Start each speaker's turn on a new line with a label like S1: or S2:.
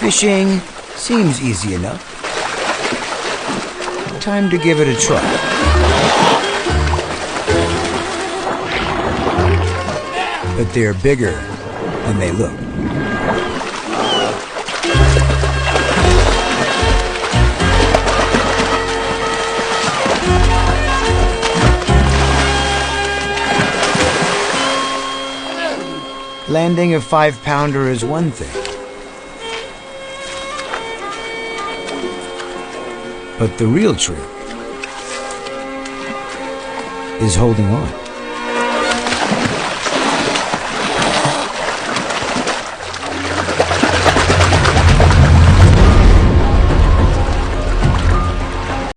S1: Fishing seems easy enough. Time to give it a try. But they're bigger than they look. Landing a 5-pounder is one thing, but the real trick is holding on.